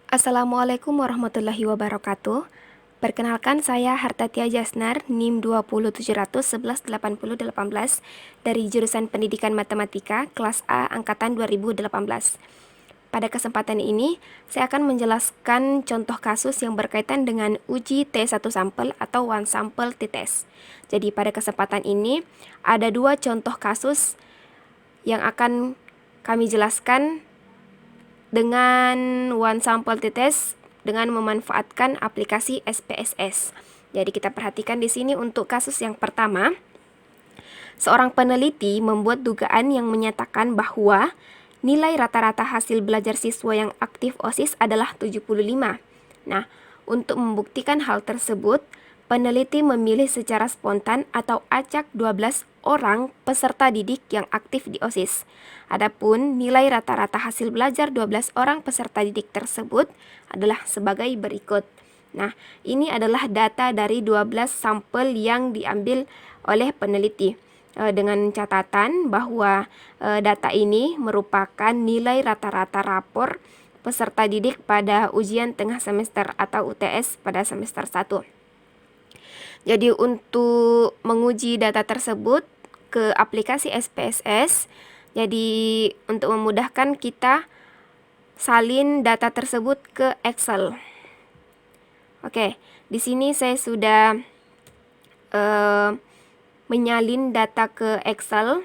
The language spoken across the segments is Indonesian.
Assalamualaikum warahmatullahi wabarakatuh. Perkenalkan, saya Hartatia Jasnar, NIM 207118018 dari jurusan Pendidikan Matematika kelas A angkatan 2018. Pada kesempatan ini, saya akan menjelaskan contoh kasus yang berkaitan dengan uji T1 sampel atau one sample t-test. Jadi pada kesempatan ini ada dua contoh kasus yang akan kami jelaskan dengan one sample t-test dengan memanfaatkan aplikasi SPSS. Jadi kita perhatikan di sini untuk kasus yang pertama, seorang peneliti membuat dugaan yang menyatakan bahwa nilai rata-rata hasil belajar siswa yang aktif OSIS adalah 75. Nah, untuk membuktikan hal tersebut, peneliti memilih secara spontan atau acak 12 orang peserta didik yang aktif di OSIS. Adapun nilai rata-rata hasil belajar 12 orang peserta didik tersebut adalah sebagai berikut. Nah, ini adalah data dari 12 sampel yang diambil oleh peneliti. Dengan catatan bahwa data ini merupakan nilai rata-rata rapor peserta didik pada ujian tengah semester atau UTS pada semester 1. Jadi untuk menguji data tersebut ke aplikasi SPSS, jadi untuk memudahkan kita salin data tersebut ke Excel. Oke, di sini saya sudah menyalin data ke Excel.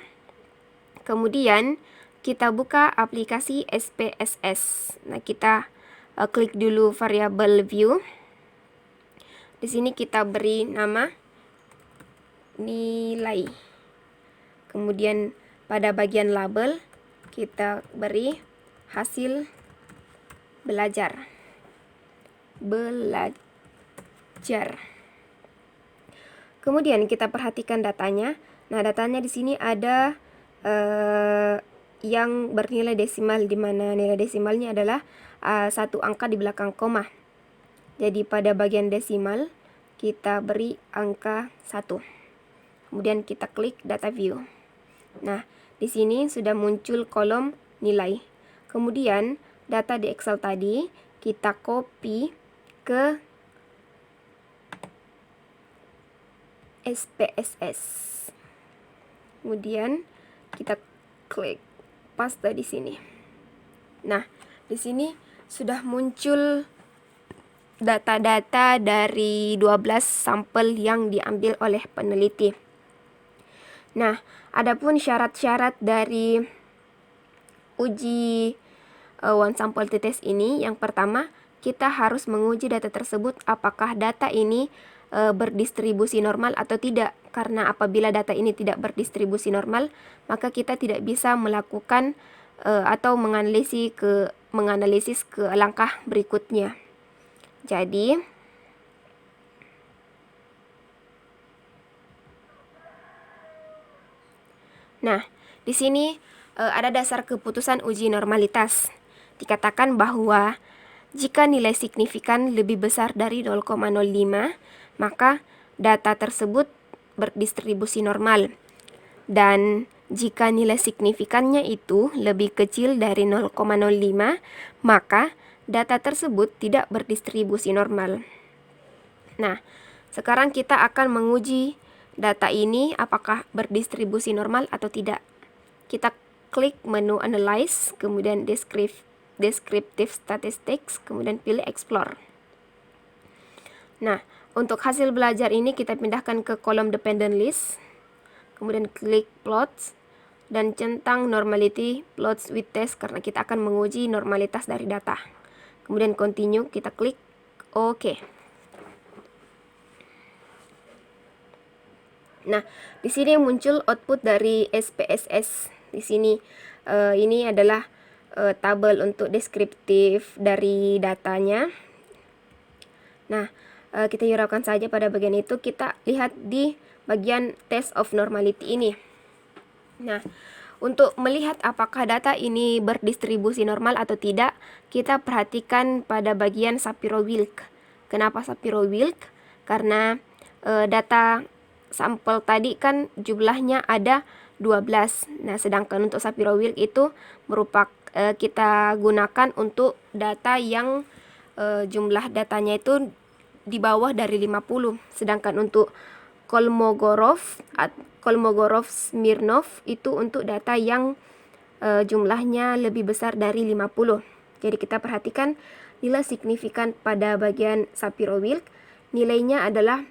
Kemudian kita buka aplikasi SPSS. Nah, kita klik dulu variabel view. Di sini kita beri nama nilai. Kemudian pada bagian label kita beri hasil belajar. Kemudian kita perhatikan datanya. Nah, datanya di sini ada yang bernilai desimal, di mana nilai desimalnya adalah satu angka di belakang koma. Jadi pada bagian desimal kita beri angka 1. Kemudian kita klik data view. Nah, di sini sudah muncul kolom nilai. Kemudian data di Excel tadi kita copy ke SPSS. Kemudian kita klik paste di sini. Nah, di sini sudah muncul data-data dari 12 sampel yang diambil oleh peneliti. Nah, adapun syarat-syarat dari uji one sample t-test ini, yang pertama, kita harus menguji data tersebut apakah data ini berdistribusi normal atau tidak. Karena apabila data ini tidak berdistribusi normal, maka kita tidak bisa melakukan atau menganalisis ke langkah berikutnya. Jadi di sini ada dasar keputusan uji normalitas. Dikatakan bahwa jika nilai signifikan lebih besar dari 0,05, maka data tersebut berdistribusi normal. Dan jika nilai signifikannya itu lebih kecil dari 0,05, maka data tersebut tidak berdistribusi normal. Nah, sekarang kita akan menguji data ini apakah berdistribusi normal atau tidak. Kita klik menu Analyze, kemudian Descriptive Statistics, kemudian pilih Explore. Nah, untuk hasil belajar ini kita pindahkan ke kolom Dependent List, kemudian klik Plots, dan centang Normality Plots with Test karena kita akan menguji normalitas dari data. Kemudian Continue, kita klik OK. Nah, di sini muncul output dari SPSS. Di sini ini adalah tabel untuk deskriptif dari datanya. Nah, kita hiraukan saja pada bagian itu. Kita lihat di bagian test of normality ini. Nah, untuk melihat apakah data ini berdistribusi normal atau tidak, kita perhatikan pada bagian Shapiro-Wilk. Kenapa Shapiro-Wilk? Karena data sampel tadi kan jumlahnya ada 12. Nah, sedangkan untuk Shapiro-Wilk itu merupakan kita gunakan untuk data yang jumlah datanya itu di bawah dari 50. Sedangkan untuk Kolmogorov Smirnov itu untuk data yang jumlahnya lebih besar dari 50. Jadi kita perhatikan nilai signifikan pada bagian Shapiro-Wilk, nilainya adalah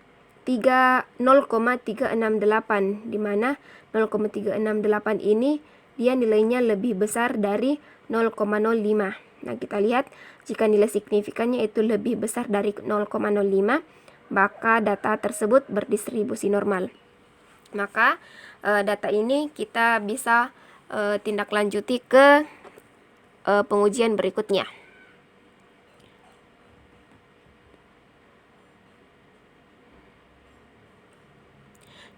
0,368, di mana 0,368 ini dia nilainya lebih besar dari 0,05. Nah, kita lihat jika nilai signifikannya itu lebih besar dari 0,05, maka data tersebut berdistribusi normal. Maka data ini kita bisa tindak lanjuti ke pengujian berikutnya.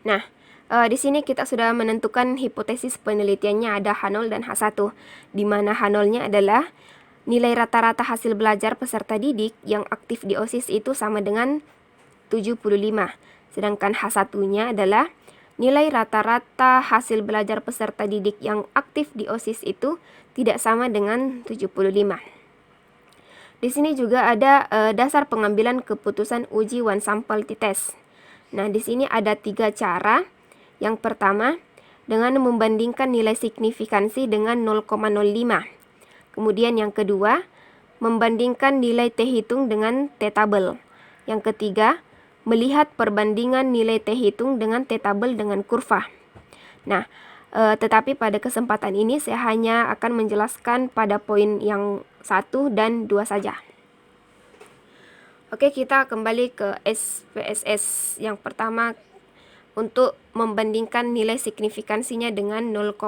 Nah, di sini kita sudah menentukan hipotesis penelitiannya ada H0 dan H1, di mana H0-nya adalah nilai rata-rata hasil belajar peserta didik yang aktif di OSIS itu sama dengan 75. Sedangkan H1-nya adalah nilai rata-rata hasil belajar peserta didik yang aktif di OSIS itu tidak sama dengan 75. Di sini juga ada dasar pengambilan keputusan uji one sample t-test. Nah, di sini ada 3 cara. Yang pertama, dengan membandingkan nilai signifikansi dengan 0,05. Kemudian yang kedua, membandingkan nilai t-hitung dengan t-tabel. Yang ketiga, melihat perbandingan nilai t-hitung dengan t-tabel dengan kurva. Nah, tetapi pada kesempatan ini saya hanya akan menjelaskan pada poin yang 1 dan 2 saja. Oke, kita kembali ke SPSS. Yang pertama, untuk membandingkan nilai signifikansinya dengan 0,05.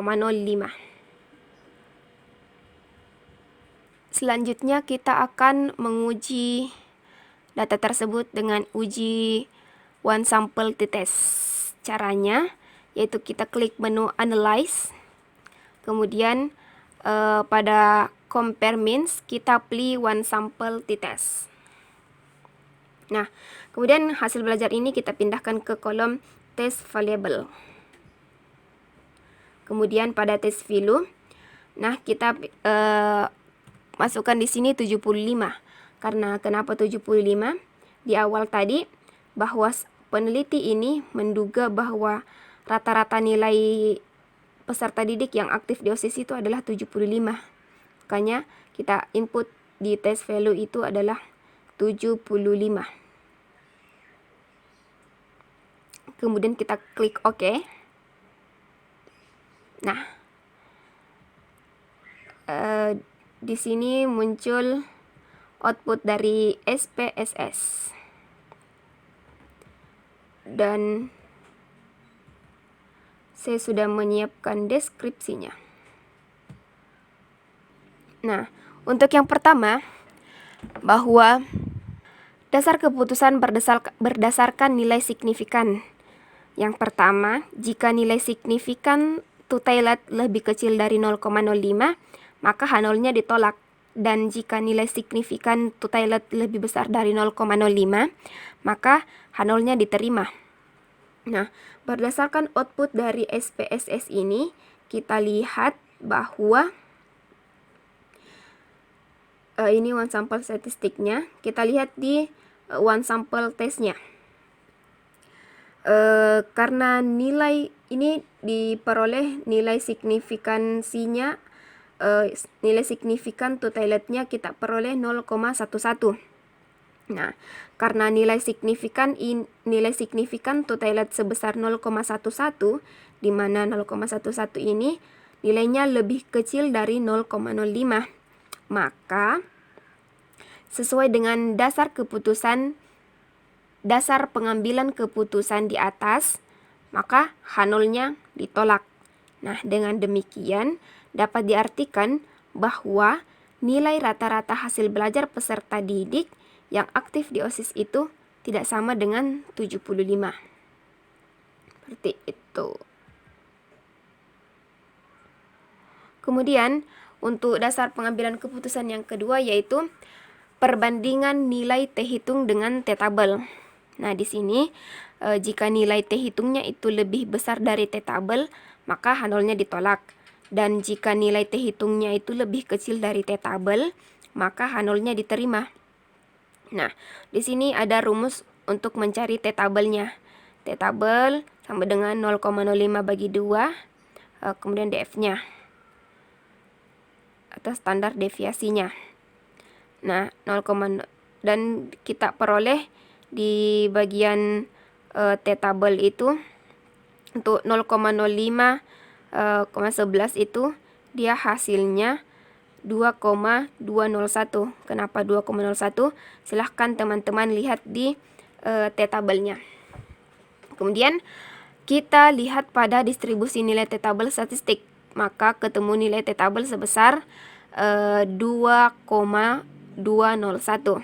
Selanjutnya kita akan menguji data tersebut dengan uji one sample t-test. Caranya yaitu kita klik menu Analyze, kemudian pada Compare Means kita pilih one sample t-test. Nah, kemudian hasil belajar ini kita pindahkan ke kolom test variable. Kemudian pada test value, nah kita masukkan di sini 75. Karena kenapa 75? Di awal tadi bahwa peneliti ini menduga bahwa rata-rata nilai peserta didik yang aktif di OSIS itu adalah 75. Makanya kita input di test value itu adalah 75. Kemudian kita klik OK. Nah, di sini muncul output dari SPSS. Dan saya sudah menyiapkan deskripsinya. Nah, untuk yang pertama, bahwa dasar keputusan berdasarkan nilai signifikan. Yang pertama, jika nilai signifikan t-tailored lebih kecil dari 0,05, maka H0-nya ditolak. Dan jika nilai signifikan t-tailored lebih besar dari 0,05, maka H0-nya diterima. Nah, berdasarkan output dari SPSS ini, kita lihat bahwa ini one sample statistiknya. Kita lihat di one sample testnya. Karena nilai ini diperoleh nilai signifikansinya, nilai signifikan t-tailorednya kita peroleh 0,11. Nah, karena nilai signifikan t-tailored sebesar 0,11, di mana 0,11 ini nilainya lebih kecil dari 0,05, maka sesuai dengan dasar pengambilan keputusan di atas, maka H0-nya ditolak. Nah, dengan demikian dapat diartikan bahwa nilai rata-rata hasil belajar peserta didik yang aktif di OSIS itu tidak sama dengan 75. Seperti itu. Kemudian, untuk dasar pengambilan keputusan yang kedua yaitu perbandingan nilai t-hitung dengan t-tabel. Nah, di sini jika nilai t-hitungnya itu lebih besar dari t-tabel, maka H0-nya ditolak. Dan jika nilai t-hitungnya itu lebih kecil dari t-tabel, maka H0-nya diterima. Nah, di sini ada rumus untuk mencari T-tabelnya. T-tabel sama dengan 0,05 bagi 2, kemudian DF-nya atau standar deviasinya. Nah, 0, dan kita peroleh di bagian T-tabel itu untuk 0,05,11 itu dia hasilnya 2,201. Kenapa 2,01? Silahkan teman-teman lihat di T-tabelnya. Kemudian kita lihat pada distribusi nilai T-tabel statistik. Maka ketemu nilai T-tabel sebesar 2,201.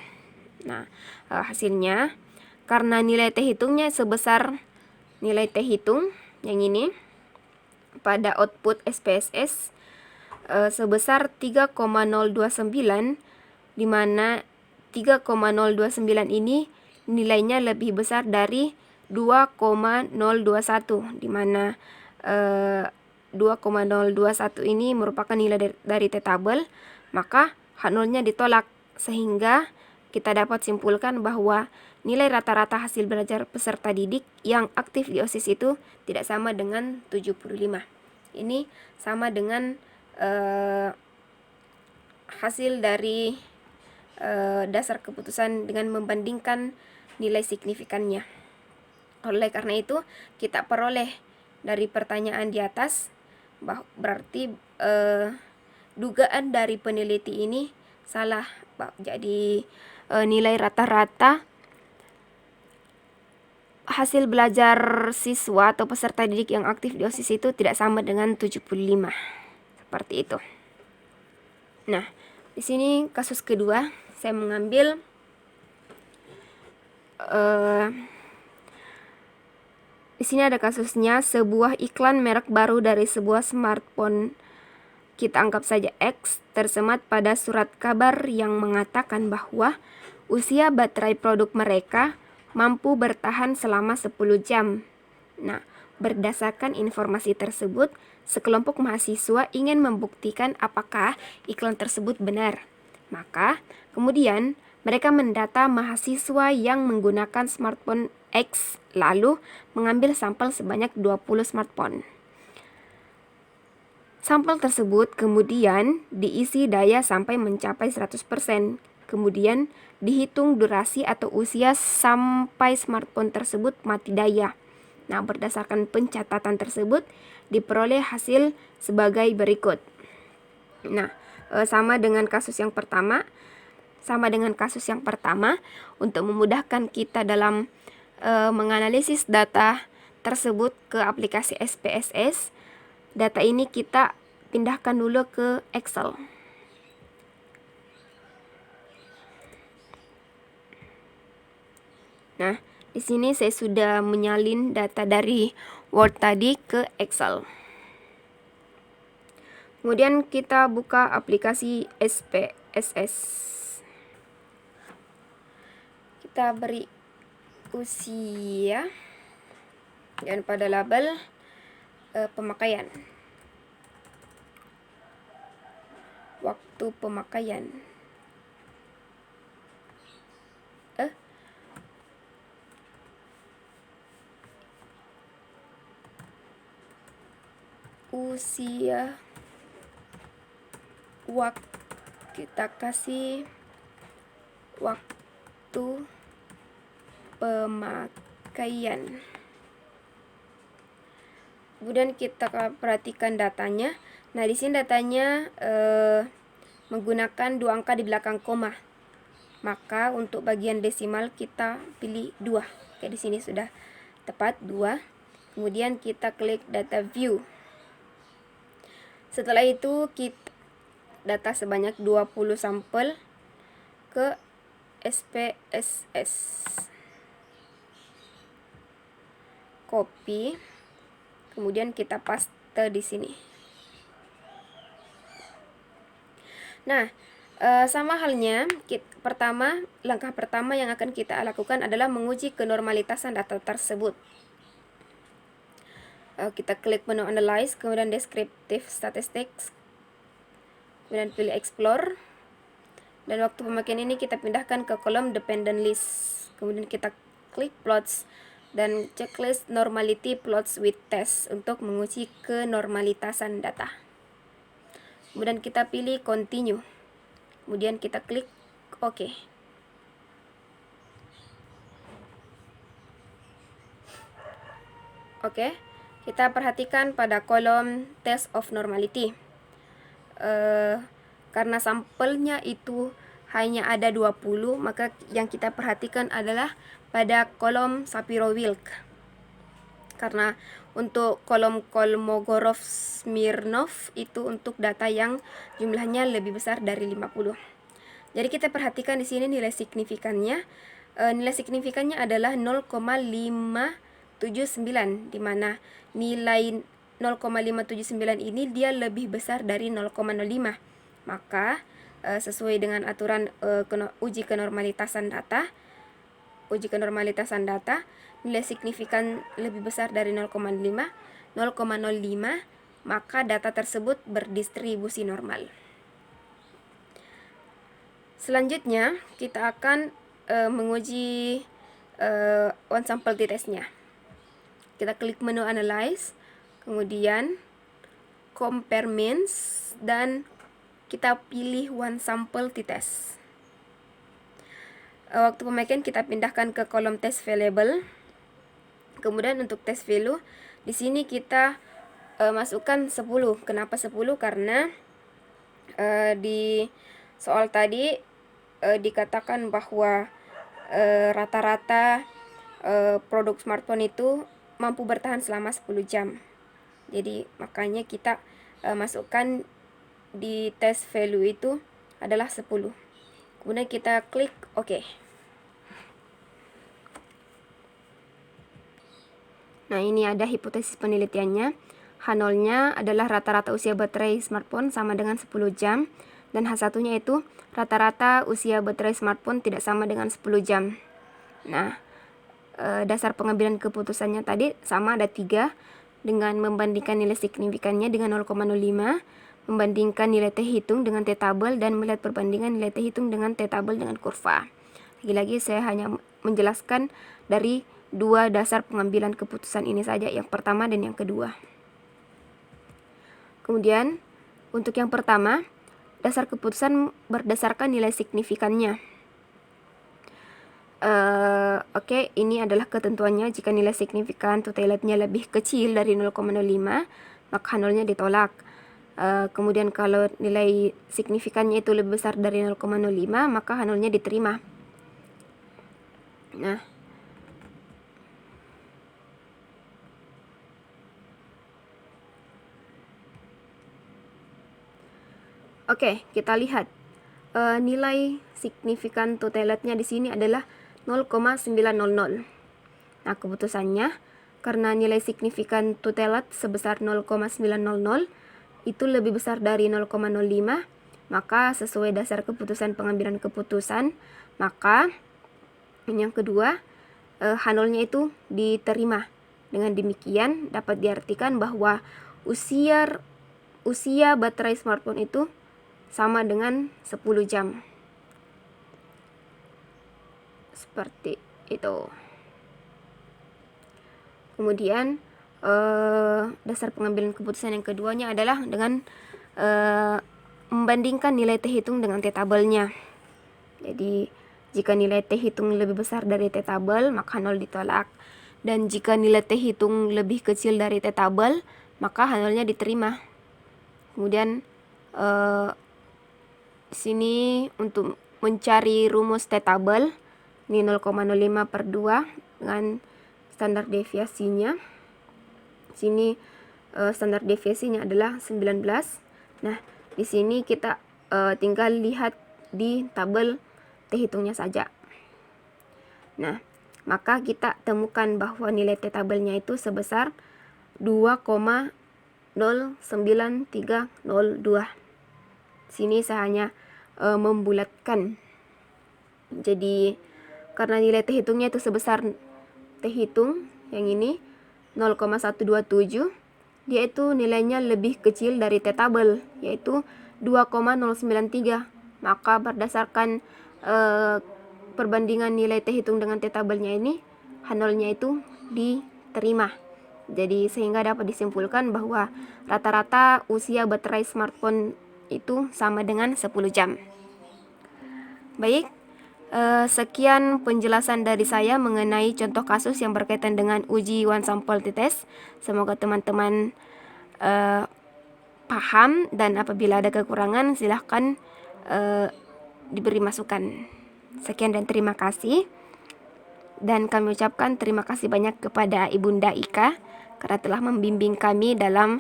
Nah, hasilnya karena nilai T hitungnya sebesar nilai T hitung yang ini pada output SPSS sebesar 3,029, di mana 3,029 ini nilainya lebih besar dari 2,021, di mana 2,021 ini merupakan nilai dari T-tabel, maka H0-nya ditolak, sehingga kita dapat simpulkan bahwa nilai rata-rata hasil belajar peserta didik yang aktif di OSIS itu tidak sama dengan 75. Ini sama dengan hasil dari dasar keputusan dengan membandingkan nilai signifikannya. Oleh karena itu, kita peroleh dari pertanyaan di atas, berarti dugaan dari peneliti ini salah. Jadi nilai rata-rata hasil belajar siswa atau peserta didik yang aktif di OSIS itu tidak sama dengan 75. Seperti itu. Nah, di sini kasus kedua, saya mengambil di sini ada kasusnya sebuah iklan merek baru dari sebuah smartphone, kita anggap saja X, tersemat pada surat kabar yang mengatakan bahwa usia baterai produk mereka mampu bertahan selama 10 jam. Nah, berdasarkan informasi tersebut, sekelompok mahasiswa ingin membuktikan apakah iklan tersebut benar. Maka, kemudian mereka mendata mahasiswa yang menggunakan smartphone X, lalu mengambil sampel sebanyak 20 smartphone. Sampel tersebut kemudian diisi daya sampai mencapai 100%. Kemudian dihitung durasi atau usia sampai smartphone tersebut mati daya. Nah, berdasarkan pencatatan tersebut diperoleh hasil sebagai berikut. Nah, sama dengan kasus yang pertama. Untuk memudahkan kita dalam menganalisis data tersebut ke aplikasi SPSS, data ini kita pindahkan dulu ke Excel. Nah, di sini saya sudah menyalin data dari Word tadi ke Excel. Kemudian kita buka aplikasi SPSS. Kita beri usia dan pada label pemakaian, waktu pemakaian, usia, kita kasih waktu pemakaian. Kemudian kita perhatikan datanya. Nah, di sini datanya menggunakan 2 angka di belakang koma. Maka untuk bagian desimal kita pilih 2. Oke, di sini sudah tepat 2. Kemudian kita klik data view. Setelah itu kita data sebanyak 20 sampel ke SPSS. Copy. Kemudian kita paste di sini. Nah, sama halnya, langkah pertama yang akan kita lakukan adalah menguji kenormalitasan data tersebut. Kita klik menu Analyze, kemudian Descriptive Statistics, kemudian pilih Explore. Dan waktu pemakaian ini kita pindahkan ke kolom dependent list. Kemudian kita klik plots dan checklist normality plots with test untuk menguji kenormalitasan data. Kemudian kita pilih continue. Kemudian kita klik OK. Oke, kita perhatikan pada kolom test of normality. Karena sampelnya itu hanya ada 20, maka yang kita perhatikan adalah pada kolom Shapiro-Wilk. Karena untuk kolom Kolmogorov-Smirnov itu untuk data yang jumlahnya lebih besar dari 50. Jadi kita perhatikan di sini nilai signifikannya. Nilai signifikannya adalah 0,579, di mana nilai 0,579 ini dia lebih besar dari 0,05. Maka sesuai dengan aturan uji kenormalitasan data, nilai signifikan lebih besar dari 0,05, maka data tersebut berdistribusi normal. Selanjutnya kita akan menguji one sample t-testnya. Kita klik menu analyze, kemudian compare means, dan kita pilih one sample t-test. Waktu pemakaian kita pindahkan ke kolom test variable. Kemudian untuk test value, di sini kita masukkan 10. Kenapa 10? Karena di soal tadi dikatakan bahwa rata-rata produk smartphone itu mampu bertahan selama 10 jam. Jadi makanya kita masukkan di test value itu adalah 10. Kemudian kita klik OK. Nah, ini ada hipotesis penelitiannya. H0-nya adalah rata-rata usia baterai smartphone sama dengan 10 jam. Dan H1-nya itu rata-rata usia baterai smartphone tidak sama dengan 10 jam. Nah, dasar pengambilan keputusannya tadi sama, ada 3. Dengan membandingkan nilai signifikannya dengan 0,05, membandingkan nilai t-hitung dengan t-tabel, dan melihat perbandingan nilai t-hitung dengan t-tabel dengan kurva. Lagi-lagi saya hanya menjelaskan dari 2 dasar pengambilan keputusan ini saja, yang pertama dan yang kedua. Kemudian untuk yang pertama, dasar keputusan berdasarkan nilai signifikannya. Oke, ini adalah ketentuannya. Jika nilai signifikan totalnya lebih kecil dari 0,05, maka H0-nya ditolak. Kemudian kalau nilai signifikannya itu lebih besar dari 0,05, maka H0-nya diterima. Nah, oke, kita lihat nilai signifikan totalnya di sini adalah 0,900. Nah, keputusannya karena nilai signifikan totalet sebesar 0,900 itu lebih besar dari 0,05, maka sesuai dasar keputusan pengambilan keputusan, maka yang kedua H0-nya itu diterima. Dengan demikian dapat diartikan bahwa usia baterai smartphone itu sama dengan 10 jam. Seperti itu. Kemudian dasar pengambilan keputusan yang keduanya adalah dengan membandingkan nilai t-hitung dengan t-tabelnya. Jadi jika nilai t-hitung lebih besar dari t-tabel, maka H0 ditolak. Dan jika nilai t-hitung lebih kecil dari t-tabel, maka H0-nya diterima. Kemudian sini untuk mencari rumus t-tabel, ini 0,05/2 dengan standar deviasinya. Sini standar deviasinya adalah 19. Nah, di sini kita tinggal lihat di tabel t-hitungnya saja. Nah, maka kita temukan bahwa nilai t-tabelnya itu sebesar 2,09302. Sini saya hanya membulatkan. Jadi karena nilai t-hitungnya itu sebesar t-hitung yang ini 0,127, dia itu nilainya lebih kecil dari t-tabel, yaitu 2,093. maka berdasarkan perbandingan nilai T hitung dengan T tabelnya ini, H0-nya itu diterima. Jadi sehingga dapat disimpulkan bahwa rata-rata usia baterai smartphone itu sama dengan 10 jam. Baik, sekian penjelasan dari saya mengenai contoh kasus yang berkaitan dengan uji one sample t-test. Semoga teman-teman paham, dan apabila ada kekurangan silahkan diberi masukan. Sekian dan terima kasih. Dan kami ucapkan terima kasih banyak kepada Ibunda Ika karena telah membimbing kami dalam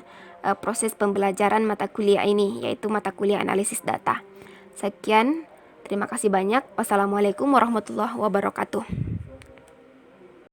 proses pembelajaran mata kuliah ini, yaitu mata kuliah analisis data. Sekian, terima kasih banyak. Wassalamualaikum warahmatullahi wabarakatuh.